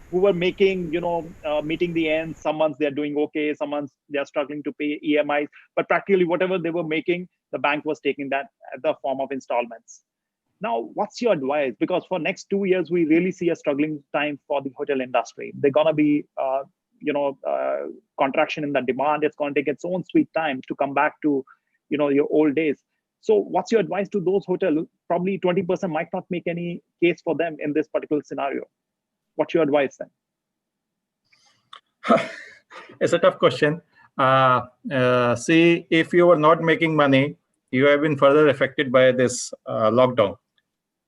who were making, meeting the end. Some months they're doing okay, some months they're struggling to pay EMIs, but practically whatever they were making, the bank was taking that as the form of installments. Now, what's your advice? Because for next 2 years, we really see a struggling time for the hotel industry. They're gonna be, contraction in the demand. It's going to take its own sweet time to come back to, your old days. So, what's your advice to those hotels? Probably 20% might not make any case for them in this particular scenario. What's your advice then? It's a tough question. See, if you are not making money, you have been further affected by this lockdown.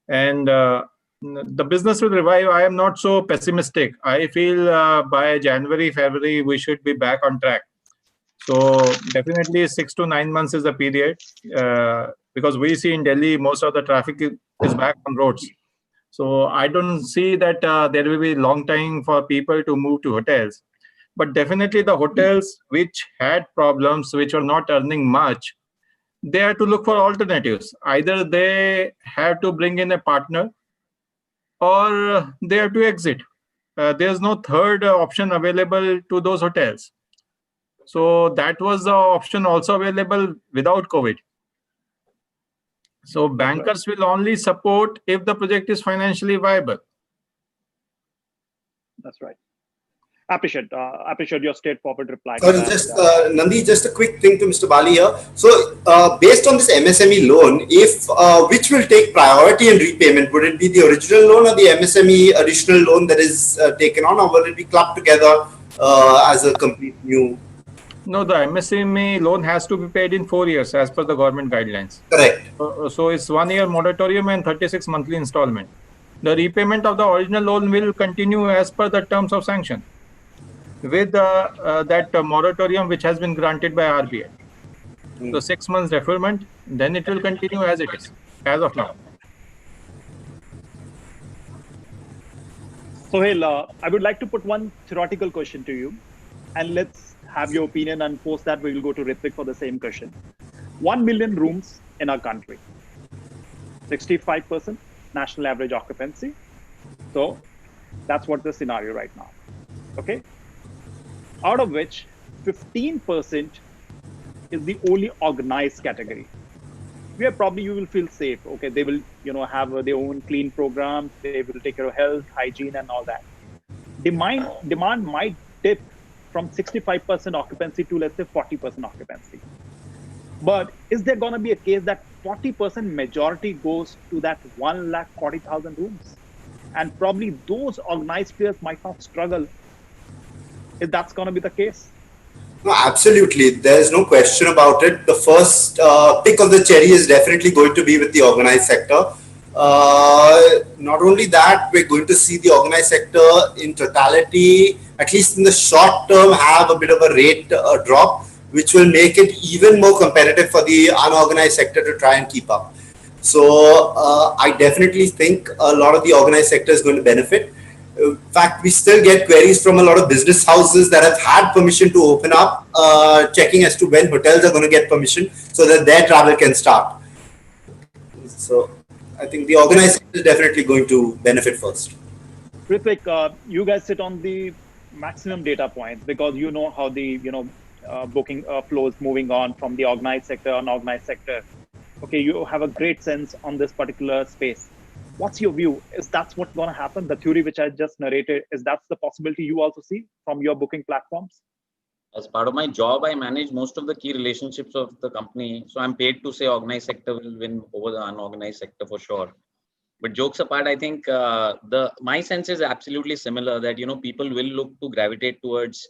And the business will revive. I am not so pessimistic. I feel by January, February, we should be back on track. So definitely 6 to 9 months is the period, because we see in Delhi, most of the traffic is back on roads. So I don't see that there will be long time for people to move to hotels. But definitely the hotels which had problems, which are not earning much, they have to look for alternatives. Either they have to bring in a partner or they have to exit. There's no third option available to those hotels. So that was the option also available without COVID. So bankers will only support if the project is financially viable. That's right. Appreciate your straightforward reply to So that. just Nandi, just a quick thing to Mr. Bali here. So based on this MSME loan, if which will take priority in repayment? Would it be the original loan or the MSME additional loan that is taken on, or will it be clubbed together as a complete new? No, the MSME loan has to be paid in 4 years as per the government guidelines. Correct. So it's 1 year moratorium and 36 monthly installment. The repayment of the original loan will continue as per the terms of sanction with that moratorium which has been granted by RBI. So 6 months deferment, then it will continue as it is, as of now. Suhail, I would like to put one theoretical question to you, and let's have your opinion, and post that we will go to Ritwik for the same question. 1 million rooms in our country, 65% national average occupancy. So that's what the scenario right now. Okay. Out of which 15% is the only organized category, where probably you will feel safe. Okay, they will, have their own clean programs. They will take care of health, hygiene, and all that. Demand might dip from 65% occupancy to, let's say, 40% occupancy. But is there going to be a case that 40% majority goes to that 140,000 rooms, and probably those organized players might not struggle? If that's going to be the case? No, absolutely. There's no question about it. The first pick of the cherry is definitely going to be with the organized sector. Not only that, we're going to see the organized sector in totality, at least in the short term, have a bit of a rate drop, which will make it even more competitive for the unorganized sector to try and keep up. So I definitely think a lot of the organized sector is going to benefit. In fact, we still get queries from a lot of business houses that have had permission to open up, checking as to when hotels are going to get permission so that their travel can start. So I think the organized sector is definitely going to benefit first. Ritwik, you guys sit on the maximum data points because you know how the booking flows moving on from the organized sector, unorganized sector. Okay, you have a great sense on this particular space. What's your view? Is that's what's going to happen? The theory which I just narrated, is that's the possibility you also see from your booking platforms? As part of my job, I manage most of the key relationships of the company. So I'm paid to say organized sector will win over the unorganized sector for sure. But jokes apart, I think my sense is absolutely similar that, people will look to gravitate towards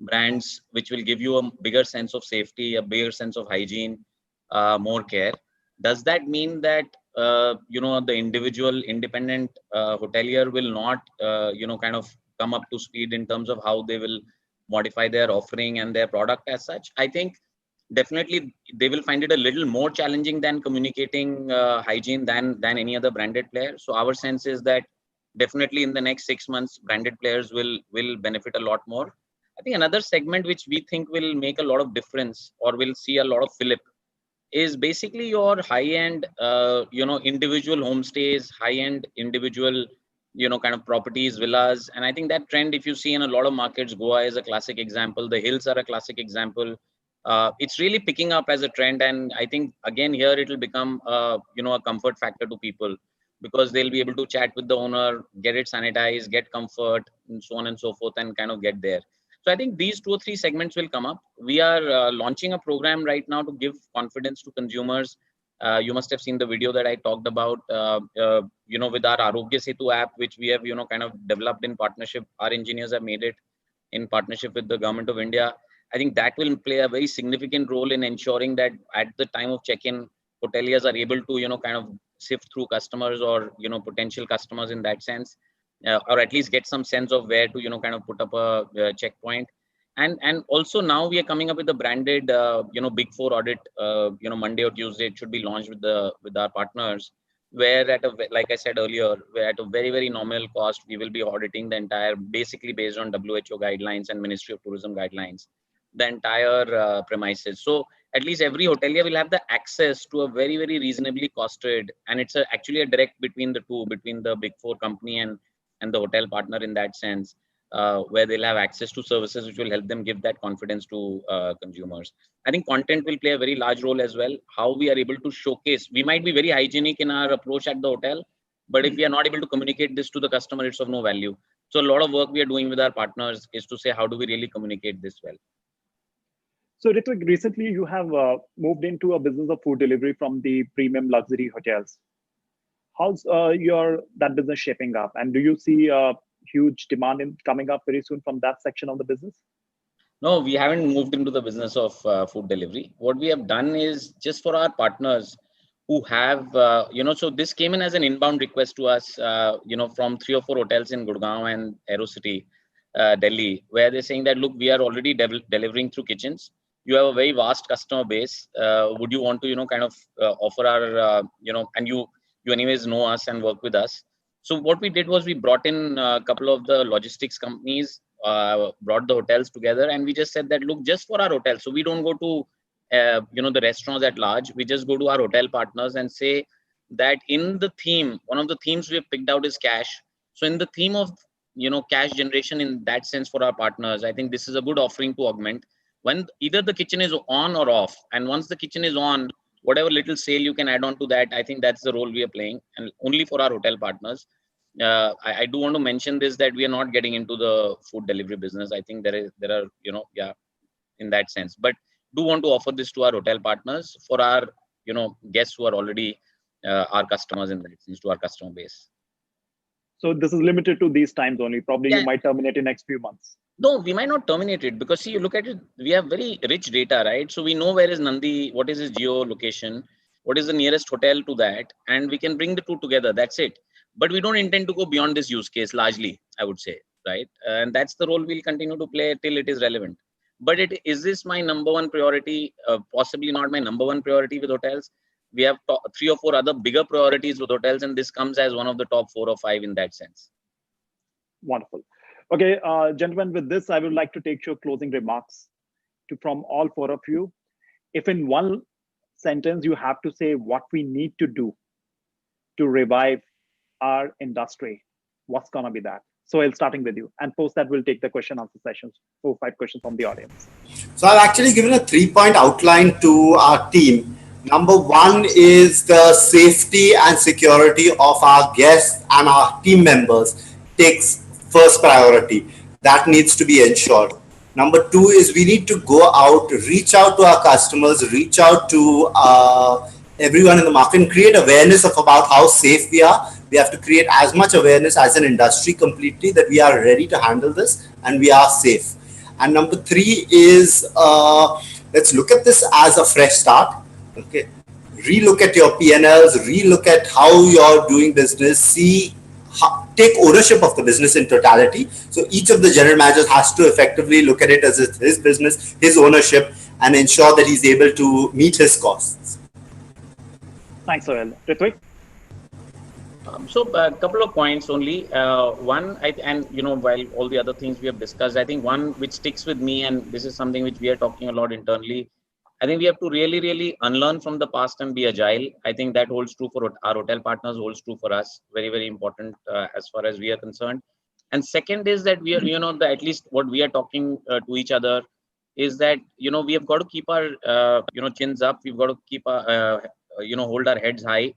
brands which will give you a bigger sense of safety, a bigger sense of hygiene, more care. Does that mean that, the individual independent hotelier will not, kind of come up to speed in terms of how they will modify their offering and their product as such? I think definitely they will find it a little more challenging than communicating hygiene than any other branded player. So our sense is that definitely in the next 6 months, branded players will benefit a lot more. I think another segment which we think will make a lot of difference or will see a lot of fillip is basically your high-end, individual homestays, high-end individual, kind of properties, villas. And I think that trend, if you see in a lot of markets, Goa is a classic example. The hills are a classic example. It's really picking up as a trend. And I think, again, here it will become, a comfort factor to people because they'll be able to chat with the owner, get it sanitized, get comfort, and so on and so forth, and kind of get there. So I think these 2 or 3 segments will come up. We are launching a program right now to give confidence to consumers. You must have seen the video that I talked about, with our Arogya Setu app, which we have, kind of developed in partnership. Our engineers have made it in partnership with the government of India. I think that will play a very significant role in ensuring that at the time of check-in, hoteliers are able to, kind of sift through customers or, potential customers in that sense. Or at least get some sense of where to, kind of put up a checkpoint. And also now we are coming up with a branded, Big Four audit, Monday or Tuesday, it should be launched with our partners, where like I said earlier, where at a very, very nominal cost, we will be auditing the entire, basically based on WHO guidelines and Ministry of Tourism guidelines, the entire premises. So at least every hotelier will have the access to a very, very reasonably costed, and it's actually a direct between the two, between the Big Four company and the hotel partner in that sense, where they'll have access to services which will help them give that confidence to consumers. I think content will play a very large role as well. How we are able to showcase, we might be very hygienic in our approach at the hotel, but if we are not able to communicate this to the customer, it's of no value. So a lot of work we are doing with our partners is to say, how do we really communicate this well? So Ritwik, recently you have moved into a business of food delivery from the premium luxury hotels. How's that business shaping up? And do you see a huge demand coming up very soon from that section of the business? No, we haven't moved into the business of food delivery. What we have done is just for our partners who have, so this came in as an inbound request to us, from 3 or 4 hotels in Gurgaon and Aerocity, Delhi, where they're saying that, look, we are already delivering through kitchens. You have a very vast customer base. Would you want to, kind of offer our, and you anyways know us and work with us. So what we did was we brought in a couple of the logistics companies, brought the hotels together, and we just said that, look, just for our hotels. So we don't go to, the restaurants at large. We just go to our hotel partners and say that in the theme, one of the themes we have picked out is cash. So in the theme of, cash generation in that sense for our partners, I think this is a good offering to augment when either the kitchen is on or off. And once the kitchen is on, whatever little sale you can add on to that, I think that's the role we are playing, and only for our hotel partners. I do want to mention this, that we are not getting into the food delivery business. I think there are, in that sense, but do want to offer this to our hotel partners for our, guests who are already our customers in that sense, to our customer base. So this is limited to these times only. Probably you might terminate in next few months. No, we might not terminate it, because see, you look at it, we have very rich data, right? So we know where is Nandi, what is his geo location, what is the nearest hotel to that, and we can bring the two together. That's it. But we don't intend to go beyond this use case largely, I would say, right? And that's the role we'll continue to play till it is relevant. But is this my number one priority? Possibly not my number one priority with hotels. We have 3 or 4 other bigger priorities with hotels, and this comes as one of the top 4 or 5 in that sense. Wonderful. Okay, gentlemen, with this, I would like to take your closing remarks from all 4 of you. If in one sentence you have to say what we need to do to revive our industry, what's gonna be that? Suhail, starting with you, and post that we'll take the question answer sessions, 4 or 5 questions from the audience. So I've actually given a 3-point outline to our team. Number 1 is the safety and security of our guests and our team members takes first priority. That needs to be ensured. Number 2 is we need to go out, reach out to our customers, reach out to everyone in the market and create awareness of about how safe we are. We have to create as much awareness as an industry completely that we are ready to handle this and we are safe. And number 3 is let's look at this as a fresh start. Okay, relook at your P&Ls, relook at how you're doing business, take ownership of the business in totality. So each of the general managers has to effectively look at it as his business, his ownership, and ensure that he's able to meet his costs. Thanks, Suhail. Ritwik? So a couple of points only. One, while all the other things we have discussed, I think one which sticks with me, and this is something which we are talking a lot internally, I think we have to really, really unlearn from the past and be agile. I think that holds true for our hotel partners, holds true for us. Very, very important as far as we are concerned. And second is that we are, at least what we are talking to each other is that, we have got to keep our, chins up. We've got to keep our, hold our heads high.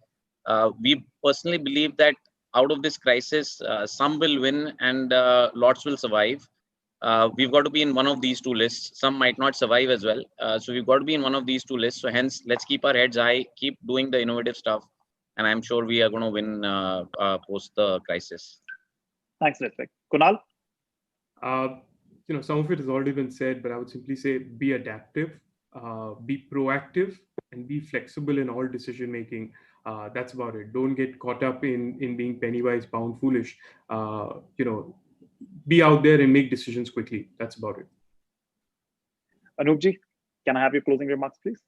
We personally believe that out of this crisis, some will win and lots will survive. We've got to be in one of these 2 lists. Some might not survive as well. So we've got to be in one of these 2 lists. So hence, let's keep our heads high, keep doing the innovative stuff. And I'm sure we are going to win post the crisis. Thanks, Ritwik. Kunal? Some of it has already been said, but I would simply say be adaptive, be proactive, and be flexible in all decision making. That's about it. Don't get caught up in being penny wise, pound foolish. Be out there and make decisions quickly. That's about it. Anoopji, can I have your closing remarks, please?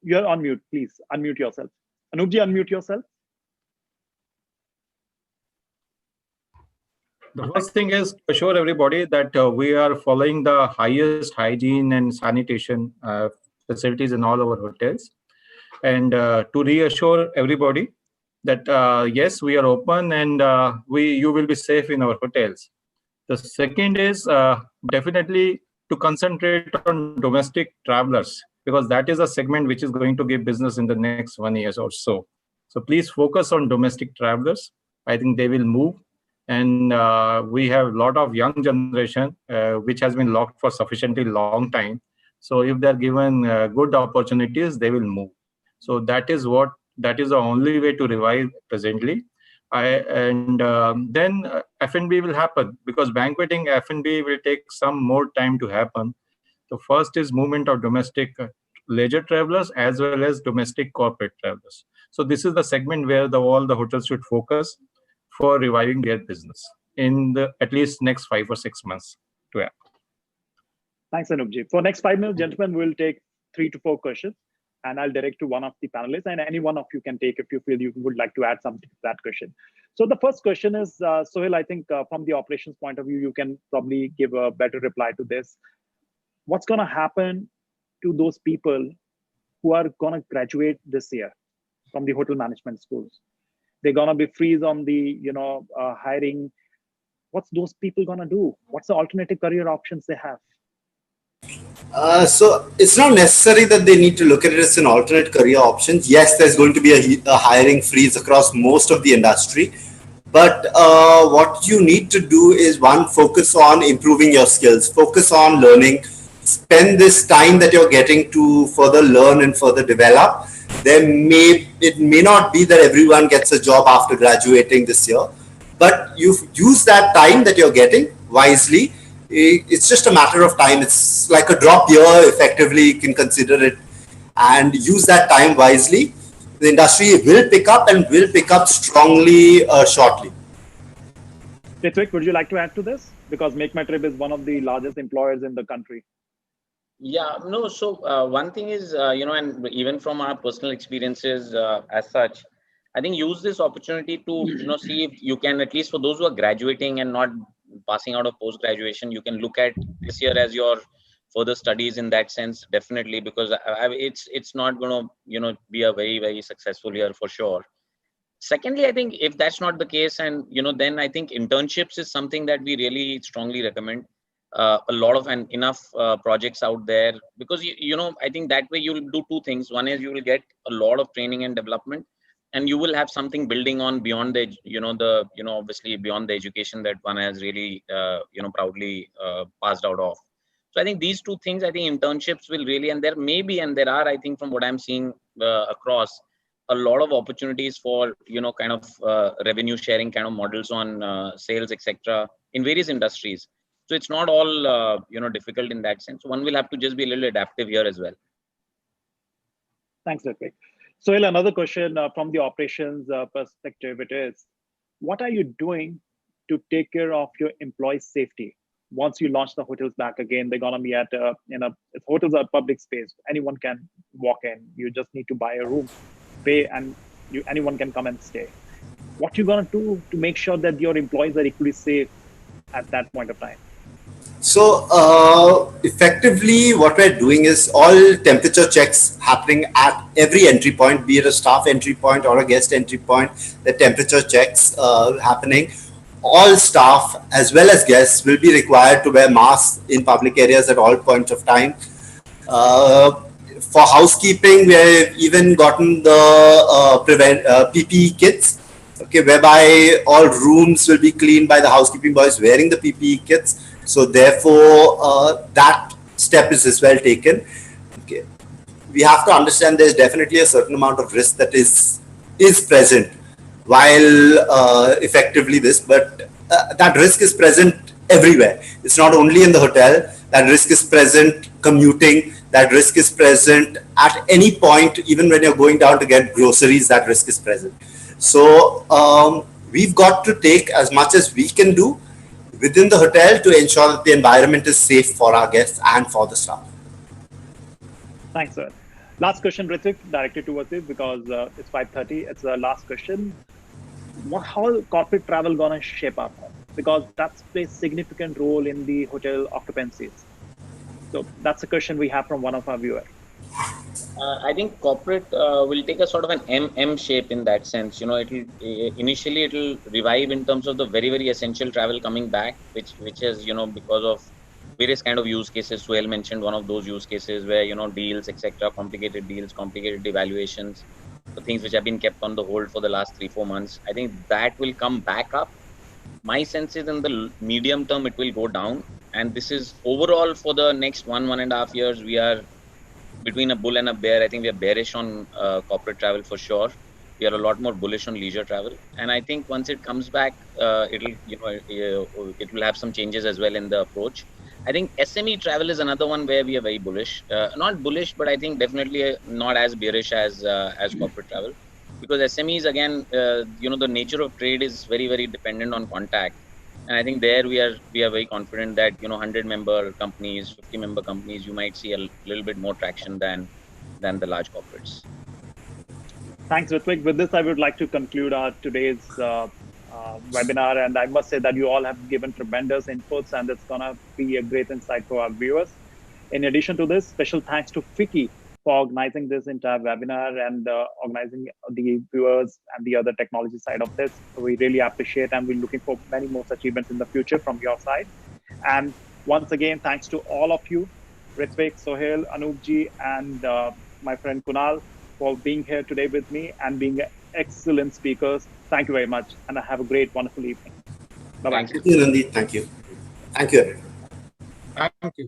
You're on mute. Please unmute yourself. Anoopji, unmute yourself. The first thing is to assure everybody that we are following the highest hygiene and sanitation facilities in all our hotels. And to reassure everybody that yes, we are open and you will be safe in our hotels. The second is definitely to concentrate on domestic travelers, because that is a segment which is going to give business in the next 1 year or so. So please focus on domestic travelers. I think they will move. And we have a lot of young generation which has been locked for sufficiently long time. So if they're given good opportunities, they will move. So that is the only way to revive presently. Then F&B will happen, because banqueting F&B will take some more time to happen. The first is movement of domestic leisure travelers as well as domestic corporate travelers. So this is the segment where all the hotels should focus for reviving their business in the at least next 5 or 6 months to happen. Thanks, Anoopji. For next 5 minutes, gentlemen, we'll take 3 to 4 questions, and I'll direct to one of the panelists, and any one of you can take if you feel you would like to add something to that question. So the first question is, Suhail, I think from the operations point of view, you can probably give a better reply to this. What's going to happen to those people who are going to graduate this year from the hotel management schools? They're going to be freeze on the hiring. What's those people going to do? What's the alternative career options they have? So it's not necessary that they need to look at it as an alternate career options. Yes, there's going to be a hiring freeze across most of the industry. But what you need to do is, one, focus on improving your skills, focus on learning, spend this time that you're getting to further learn and further develop. It may not be that everyone gets a job after graduating this year, but you use that time that you're getting wisely. It's just a matter of time. It's like a drop year, effectively, you can consider it, and use that time wisely. The industry will pick up and will pick up strongly shortly. Ritwik, would you like to add to this? Because MakeMyTrip is one of the largest employers in the country. Yeah, no. So one thing is, and even from our personal experiences as such, I think use this opportunity to, see if you can, at least for those who are graduating and not passing out of post-graduation, you can look at this year as your further studies in that sense, definitely, because it's not going to, be a very, very successful year for sure. Secondly, I think if that's not the case, and, then I think internships is something that we really strongly recommend. A lot of and enough projects out there, because I think that way you'll do two things. One is you will get a lot of training and development, and you will have something building on beyond the obviously beyond the education that one has really proudly passed out of. So I think these two things, I think internships will really, and there are, I think from what I'm seeing across, a lot of opportunities for kind of revenue sharing kind of models on sales, etc. in various industries. So it's not all, difficult in that sense. One will have to just be a little adaptive here as well. Thanks, Ritwik. Suhail, another question from the operations perspective, it is, what are you doing to take care of your employees' safety? Once you launch the hotels back again, they're going to be at, if hotels are public space, anyone can walk in. You just need to buy a room, pay, and anyone can come and stay. What you going to do to make sure that your employees are equally safe at that point of time? So effectively what we're doing is all temperature checks happening at every entry point, be it a staff entry point or a guest entry point. The temperature checks happening. All staff as well as guests will be required to wear masks in public areas at all points of time. For housekeeping, we have even gotten the PPE kits, okay, whereby all rooms will be cleaned by the housekeeping boys wearing the PPE kits. So therefore, that step is as well taken. Okay. We have to understand there's definitely a certain amount of risk that is present while effectively this, but that risk is present everywhere. It's not only in the hotel. That risk is present commuting. That risk is present at any point, even when you're going down to get groceries, that risk is present. So we've got to take as much as we can do within the hotel to ensure that the environment is safe for our guests and for the staff. Thanks, sir. Last question, Ritwik, directed towards you because it's 5:30. It's the last question. How corporate travel gonna shape up? Because that plays significant role in the hotel occupancies. So that's a question we have from one of our viewers. I think corporate will take a sort of an M shape in that sense. Initially it'll revive in terms of the very, very essential travel coming back, which is, because of various kind of use cases. Suhail mentioned one of those use cases where, deals, etc., complicated deals, complicated evaluations. the things which have been kept on the hold for the last 3-4 months. I think that will come back up. My sense is in the medium term, it will go down. And this is overall for the next 1.5 years, we are between a bull and a bear. I think we are bearish on corporate travel for sure. We are a lot more bullish on leisure travel. And I think once it comes back, it will have some changes as well in the approach. I think SME travel is another one where we are very bullish. Not bullish, but I think definitely not as bearish as corporate travel, because SMEs again, the nature of trade is very, very dependent on contact. And I think there we are very confident that 100-member companies, 50-member companies, you might see a little bit more traction than the large corporates. Thanks, Ritwik. With this, I would like to conclude our today's webinar, and I must say that you all have given tremendous inputs, and it's gonna be a great insight for our viewers. In addition to this, special thanks to Fiki for organizing this entire webinar and organizing the viewers and the other technology side of this. We really appreciate, and we're looking for many more such events in the future from your side. And once again, thanks to all of you, Ritwik, Suhail, Anoop, and my friend Kunal, for being here today with me and being excellent speakers. Thank you very much, and have a great, wonderful evening. Bye-bye. Thank you, Nandi. Thank you. Thank you, everyone. Thank you.